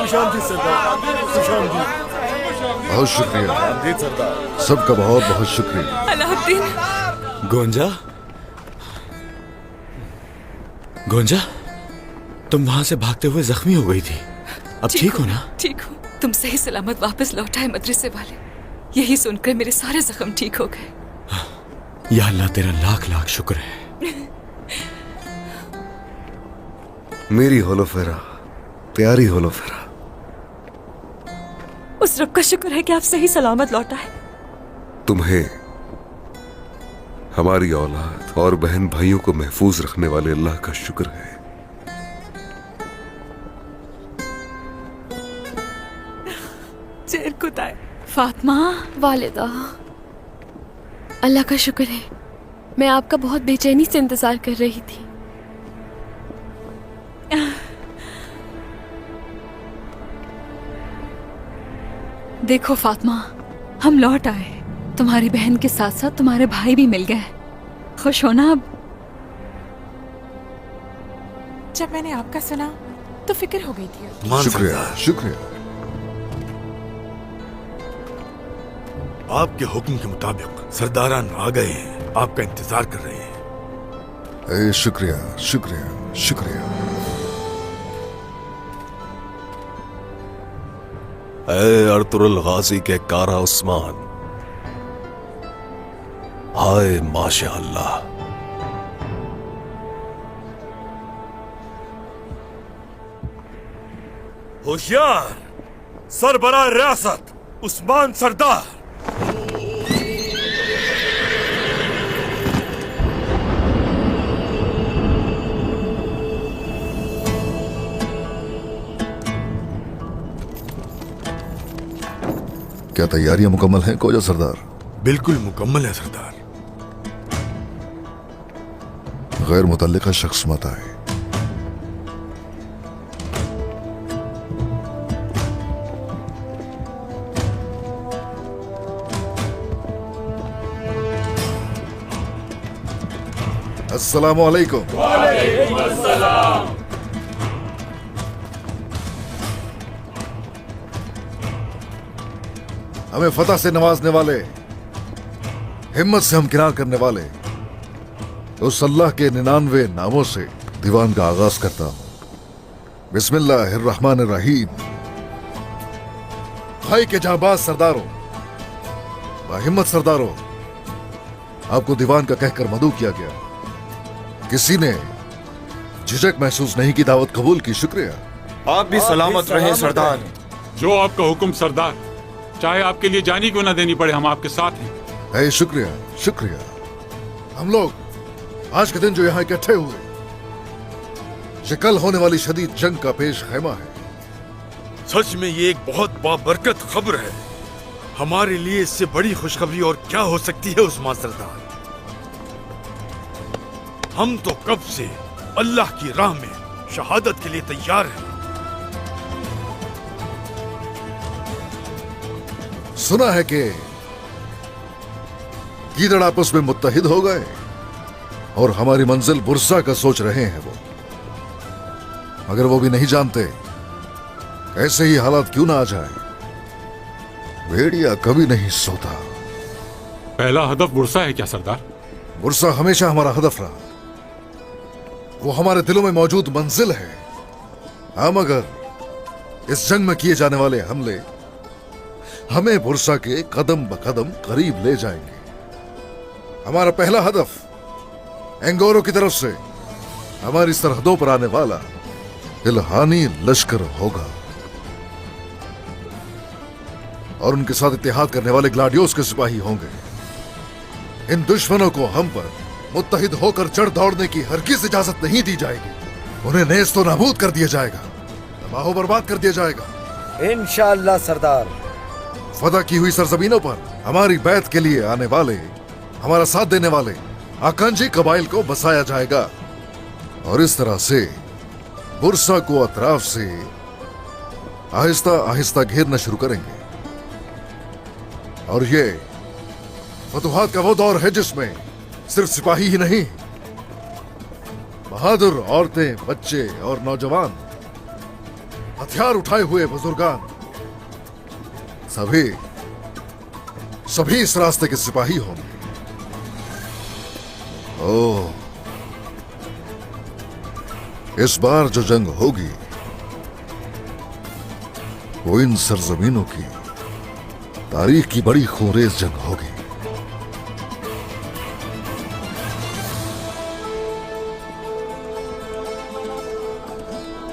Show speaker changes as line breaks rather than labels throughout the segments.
खुशामदीद सरदार, खुशामदीद।
बहुत शुक्रिया
सरदार।
सबका बहुत बहुत शुक्रिया।
अलाउद्दीन।
गोंजा, गोंजा, तुम वहां से भागते हुए जख्मी हो गई थी, अब ठीक हो ना?
ठीक हूँ। तुम सही सलामत वापस लौट आए मदरसे वाले। यही सुनकर मेरे सारे जख्म ठीक हो गए।
या अल्लाह, तेरा लाख लाख शुक्र है।
मेरी होलोफेरा, प्यारी होलोफेरा।
उस रब का शुक्र है कि आप सही सलामत लौट आए।
तुम्हें, हमारी औलाद और बहन भाइयों को महफूज रखने वाले अल्लाह का शुक्र है।
चेर कुताए। फातिमा।
वालिदा, अल्लाह का शुक्र है, मैं आपका बहुत बेचैनी से इंतजार कर रही थी।
देखो फातिमा, हम लौट आए। तुम्हारी बहन के साथ साथ तुम्हारे भाई भी मिल गए। खुश हो ना अब?
जब मैंने आपका सुना तो फिक्र हो गई थी।
शुक्रिया शुक्रिया।
आपके हुक्म के मुताबिक सरदारान आ गए हैं, आपका इंतजार कर रहे हैं।
शुक्रिया शुक्रिया शुक्रिया।
ए अर्तुरुल गाजी के कारा उस्मान, हाय माशाअल्लाह।
होशियार सरबराह रियासत उस्मान सरदार।
क्या तैयारियां मुकम्मल हैं कोजा सरदार?
बिल्कुल मुकम्मल है सरदार।
गैर मुतल्लिका शख्स मत आए। अस्सलामु अलैकुम।
वालेकुम अस्सलाम।
हमें फतह से नवाजने वाले, हिम्मत से हमकिनार करने वाले उस अल्लाह के 99 नामों से दीवान का आगाज करता हूं। बिस्मिल्लाहिर्रहमानिर्रहीम। भाई के जांबाज सरदारों, बाहिम्मत सरदारों, आपको दीवान का कहकर मदऊ किया गया। किसी ने झिझक महसूस नहीं की, दावत कबूल की। शुक्रिया।
आप भी सलामत रहें सरदार।
जो आपका हुक्म सरदार, चाहे आपके लिए जानी क्यों ना देनी पड़े, हम आपके साथ हैं।
शुक्रिया शुक्रिया। हम लोग आज के दिन जो यहाँ इकट्ठे हुए, ये कल होने वाली शदीद जंग का पेश खैमा है।
सच में ये एक बहुत बाबरकत खबर है। हमारे लिए इससे बड़ी खुशखबरी और क्या हो सकती है उस्मान सरदार। हम तो कब से अल्लाह की राह में शहादत के लिए तैयार हैं।
सुना है कि गीदड़ आपस में मुत्तहिद हो गए और हमारी मंजिल बुरसा का सोच रहे हैं वो। मगर वो भी नहीं जानते ऐसे ही हालात क्यों ना आ जाए। भेड़िया कभी नहीं सोता।
पहला हदफ बुरसा है क्या सरदार?
बुरसा हमेशा हमारा हदफ रहा। वो हमारे दिलों में मौजूद मंजिल है। हम अगर इस जंग में किए जाने वाले हमले हमें बुरसा के कदम ब कदम करीब ले जाएंगे। हमारा पहला हदफ एंगोरो की तरफ से हमारी सरहदों पर आने वाला इल्हानी लश्कर होगा और उनके साथ इत्तेहाद करने वाले ग्लाडियोस के सिपाही होंगे। इन दुश्मनों को हम पर मुत्तहिद होकर चढ़ दौड़ने की हरगिज़ इजाजत नहीं दी जाएगी। उन्हें नेस्तो नाबूद कर दिया जाएगा, तबाह बर्बाद कर दिया जाएगा
इंशाअल्लाह सरदार।
फतह की हुई सरजमीनों पर हमारी बैत के लिए आने वाले, हमारा साथ देने वाले आकांक्षी कबाइल को बसाया जाएगा और इस तरह से बुरसा को अतराफ से आहिस्ता आहिस्ता घेरना शुरू करेंगे। और ये फतुहात का वो दौर है जिसमें सिर्फ सिपाही ही नहीं, बहादुर औरतें, बच्चे और नौजवान हथियार उठाए हुए बुजुर्गान सभी इस रास्ते के सिपाही होंगे। ओह, इस बार जो जंग होगी वो इन सरजमीनों की तारीख की बड़ी खूंरेज जंग होगी।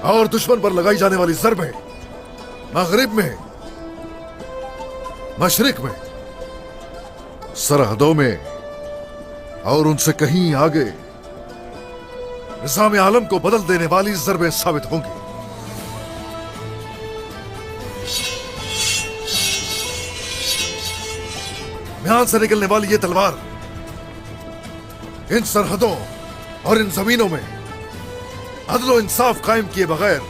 और दुश्मन पर लगाई जाने वाली ज़रबें मगरिब में, मशरिक में, सरहदों में और उनसे कहीं आगे निज़ाम आलम को बदल देने वाली ज़रबें साबित होंगी। म्यान से निकलने वाली ये तलवार इन सरहदों और इन जमीनों में अदलो इंसाफ कायम किए बगैर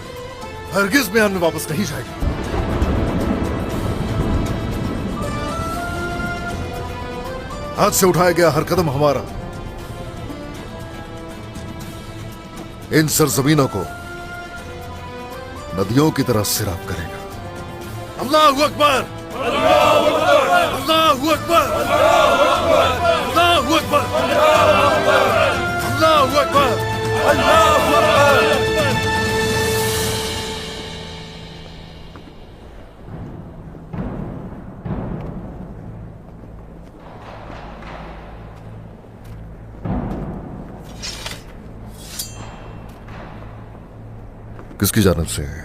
हरगिज म्यान में वापस नहीं जाएगी। हाथ से उठाया गया हर कदम हमारा इन सरजमीनों को नदियों की तरह सिराब करेगा। अल्लाहु अकबर, अल्लाहु अकबर, अल्लाहु अकबर, अल्लाहु अकबर, अल्लाहु अकबर, अल्लाहु अकबर। किसकी जानब से है?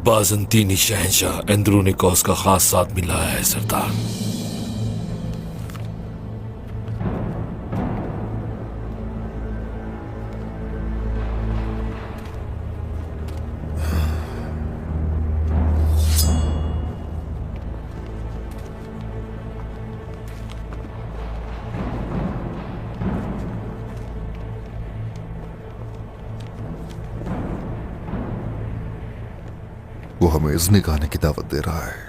बाजंतीनी शहंशाह एंद्रोनिकोस का खास साथ मिला है सरदार।
वो हमें इज़्न गाने की दावत दे रहा है।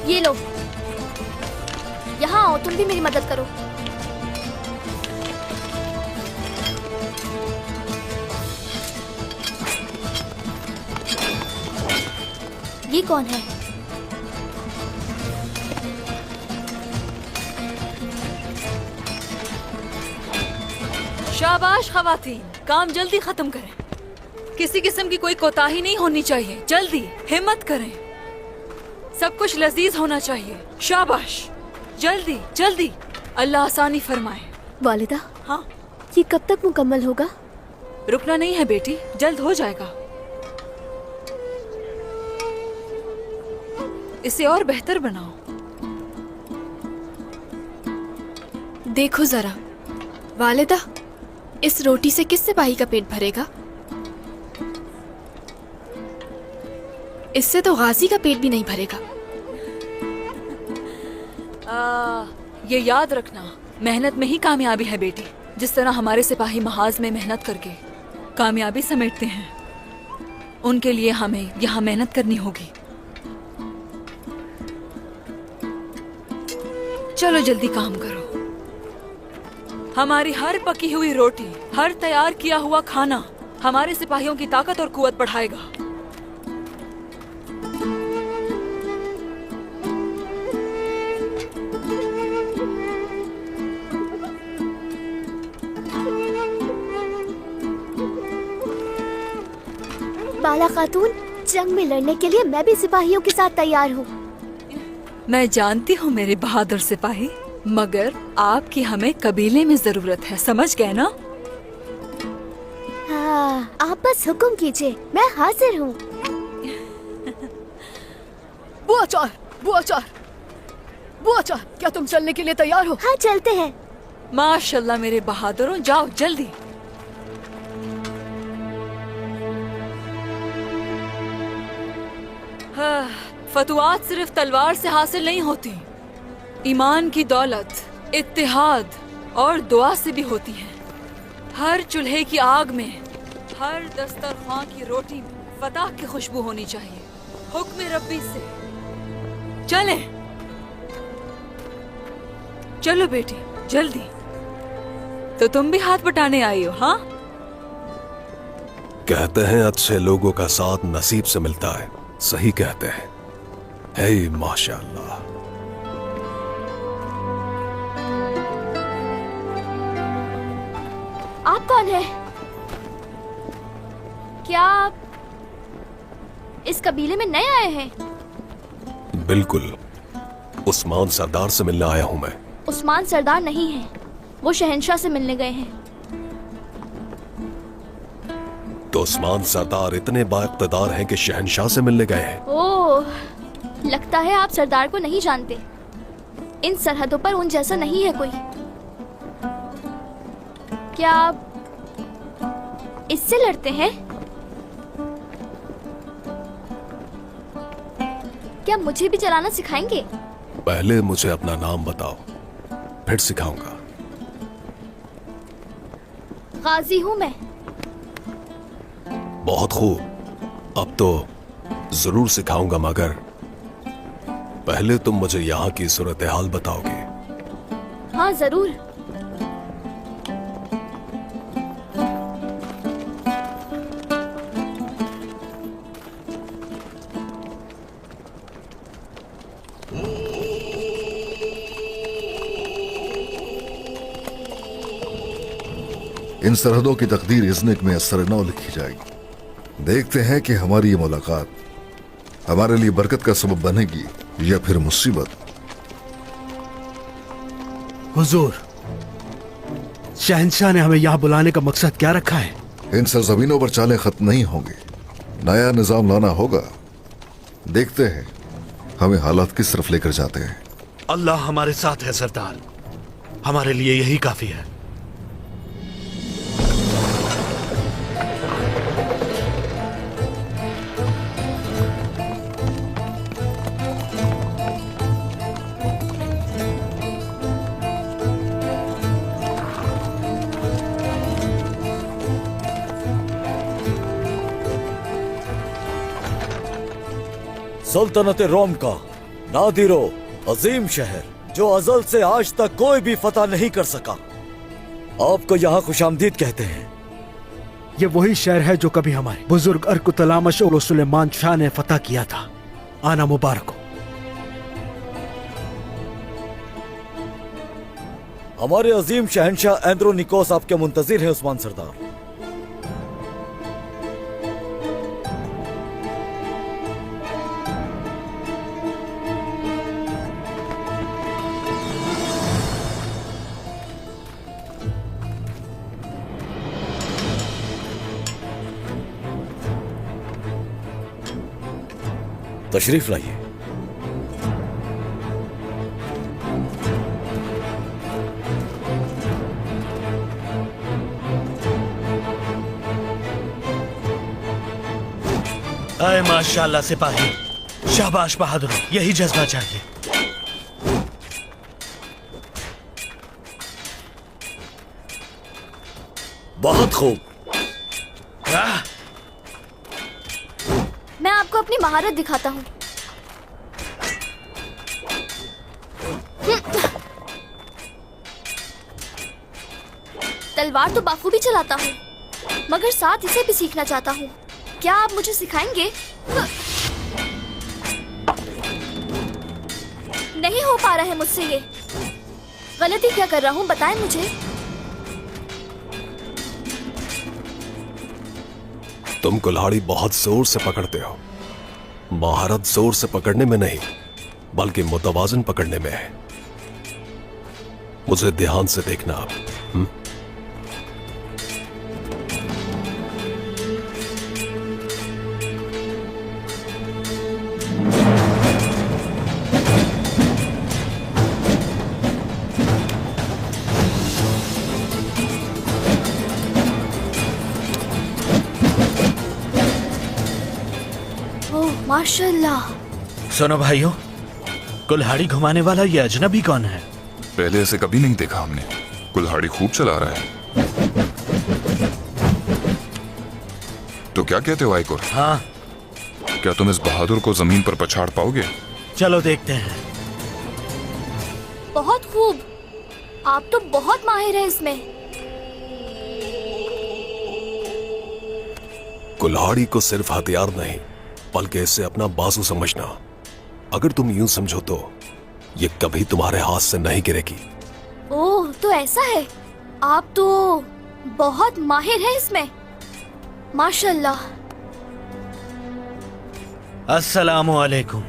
ये लो, यहाँ आओ, तुम भी मेरी मदद करो। ये कौन है?
शाबाश खवातीन, काम जल्दी खत्म करें। किसी किस्म की कोई कोताही नहीं होनी चाहिए। जल्दी हिम्मत करें, सब कुछ लजीज होना चाहिए। शाबाश, जल्दी जल्दी, अल्लाह आसानी फरमाए।
वालिदा,
हाँ,
ये कब तक मुकम्मल होगा?
रुकना नहीं है बेटी, जल्द हो जाएगा। इसे और बेहतर बनाओ।
देखो जरा वालिदा, इस रोटी से किस सिपाही का पेट भरेगा? इससे तो गाजी का पेट भी नहीं भरेगा।
ये याद रखना, मेहनत में ही कामयाबी है बेटी। जिस तरह हमारे सिपाही महाज में मेहनत करके कामयाबी समेटते हैं, उनके लिए हमें यहाँ मेहनत करनी होगी। चलो जल्दी काम करो। हमारी हर पकी हुई रोटी, हर तैयार किया हुआ खाना हमारे सिपाहियों की ताकत और कुव्वत बढ़ाएगा।
बाला खातून, जंग में लड़ने के लिए मैं भी सिपाहियों के साथ तैयार हूँ।
मैं जानती हूँ मेरे बहादुर सिपाही, मगर आपकी हमें कबीले में जरूरत है, समझ गए ना?
हाँ, आप बस हुक्म कीजिए, मैं हाजिर हूँ।
बुआ चार, बुआ चार, बुआ चार, क्या तुम चलने के लिए तैयार हो?
हाँ चलते हैं।
माशाल्लाह मेरे बहादुरों, जाओ जल्दी। हाँ, फतवात सिर्फ तलवार से हासिल नहीं होती, ईमान की दौलत, इत्तेहाद और दुआ से भी होती है। हर चूल्हे की आग में, हर दस्तरखान की रोटी में फतह की खुशबू होनी चाहिए, हुक्म रब्बी से। चले, चलो बेटी जल्दी। तो तुम भी हाथ बटाने आई हो? हाँ,
कहते हैं अच्छे लोगों का साथ नसीब से मिलता है। सही कहते हैं। हे माशाअल्लाह।
आप कौन है? क्या आप इस कबीले में नए आए हैं?
बिल्कुल, उस्मान सरदार से मिलने आया हूं मैं।
उस्मान सरदार नहीं है, वो शहंशाह से मिलने गए हैं।
तो उस्मान सरदार इतने बाइक़्तिदार हैं कि शहंशाह से मिलने गए हैं।
ओह, लगता है आप सरदार को नहीं जानते। इन सरहदों पर उन जैसा नहीं है कोई। क्या आप इससे लड़ते हैं? क्या मुझे भी चलाना सिखाएंगे?
पहले मुझे अपना नाम बताओ, फिर सिखाऊंगा।
गाजी हूँ मैं।
बहुत खूब, अब तो जरूर सिखाऊंगा, मगर पहले तुम मुझे यहाँ की सूरत हाल बताओगे।
हाँ जरूर।
इन सरहदों की तकदीर इज़्निक में असर नौ लिखी जाएगी। देखते हैं कि हमारी ये मुलाकात हमारे लिए बरकत का सबब बनेगी या फिर मुसीबत।
हुजूर, शहंशाह ने हमें यहाँ बुलाने का मकसद क्या रखा है?
इन सरजमीनों पर चालें खत्म नहीं होंगी, नया निजाम लाना होगा। देखते हैं हमें हालात किस तरफ लेकर जाते हैं।
अल्लाह हमारे साथ है सरदार, हमारे लिए यही काफी है।
सल्तनत रोम का नादिरो अजीम शहर, जो अजल से आज तक कोई भी फतह नहीं कर सका, आपको यहाँ खुशामदीद कहते हैं।
ये वही शहर है जो कभी हमारे बुजुर्ग अर्कुतलामश और सुलेमान शाह ने फतह किया था। आना मुबारक हो।
हमारे अजीम शहंशाह एंद्रोनिकोस आपके मुंतजिर हैं उस्मान सरदार। तशरीफ लाइए।
अरे माशाल्लाह सिपाही, शाबाश बहादुर, यही जज्बा चाहिए।
बहुत खूब।
मैं आपको अपनी महारत दिखाता हूँ। तलवार तो बाखूबी चलाता हूँ, मगर साथ इसे भी सीखना चाहता हूँ। क्या आप मुझे सिखाएंगे? नहीं हो पा रहा है मुझसे ये। गलती क्या कर रहा हूँ, बताएं मुझे।
तुम कुल्हाड़ी बहुत जोर से पकड़ते हो। महारत जोर से पकड़ने में नहीं, बल्कि मुतवाजन पकड़ने में है। मुझे ध्यान से देखना आप।
ओह माशाल्लाह।
सुनो भाइयों, कुल्हाड़ी घुमाने वाला ये अजनबी कौन है?
पहले ऐसे कभी नहीं देखा हमने। कुल्हाड़ी खूब चला रहा है। तो क्या कहते हो आइकोर?
हाँ,
क्या तुम इस बहादुर को जमीन पर पछाड़ पाओगे?
चलो देखते हैं।
बहुत खूब, आप तो बहुत माहिर हैं इसमें।
कुल्हाड़ी को सिर्फ हथियार नहीं बल्कि इससे अपना बाजू समझना। अगर तुम यूं समझो तो ये कभी तुम्हारे हाथ से नहीं गिरेगी।
ओह तो ऐसा है, आप तो बहुत माहिर हैं इसमें, माशाल्लाह।
अस्सलामु अलैकुम।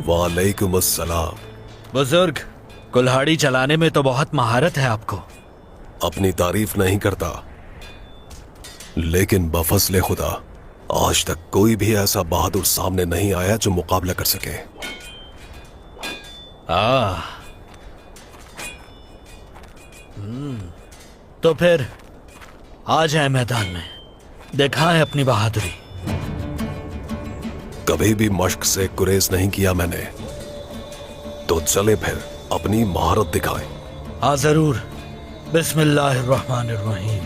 वालेकुम अस्सलाम।
बुजुर्ग, कुल्हाड़ी चलाने में तो बहुत महारत है आपको।
अपनी तारीफ नहीं करता, लेकिन बफज़ले खुदा आज तक कोई भी ऐसा बहादुर सामने नहीं आया जो मुकाबला कर सके।
तो फिर आ जाए मैदान में, दिखाएं अपनी बहादुरी।
कभी भी मश्क से गुरेज नहीं किया मैंने, तो चले फिर अपनी महारत दिखाएं।
हाँ जरूर। बिस्मिल्लाहिर्रहमानिर्रहीम।